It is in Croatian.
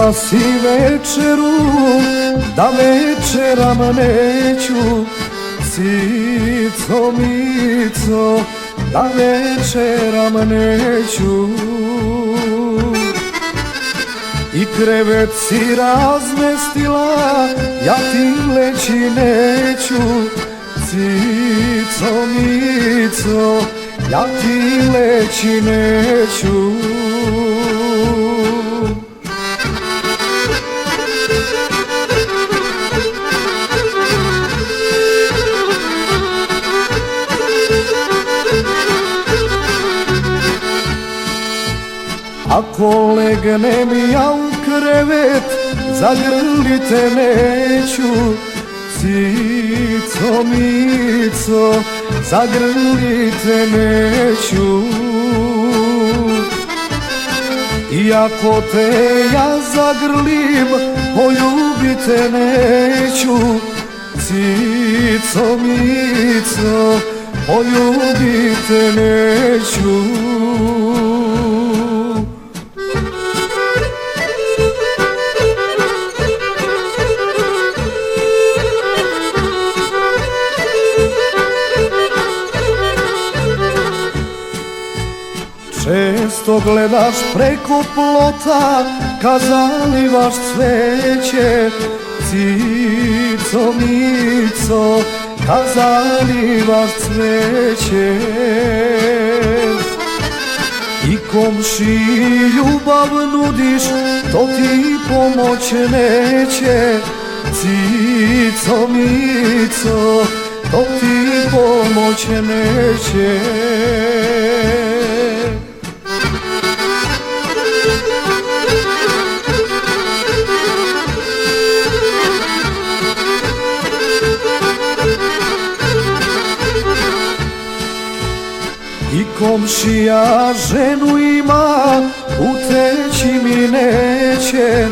Rekla si večeru da večeram neću, cico mico, da večeram neću. I krevet si razmestila, ja ti leći neću, cico mico, ja ti leći neću. Ako legnem ja u krevet, zagrlite neću, cico mico, zagrlite neću. I ako te ja zagrlim, poljubite neću, cico mico, poljubite neću. Često gledaš preko plota kad zalivaš cveće, cico mico, kad zalivaš cveće. I komšiji ljubav nudiš, to ti pomoć neće, cico mico, to ti pomoć neće. I komšija ženu ima, uteći mi neće,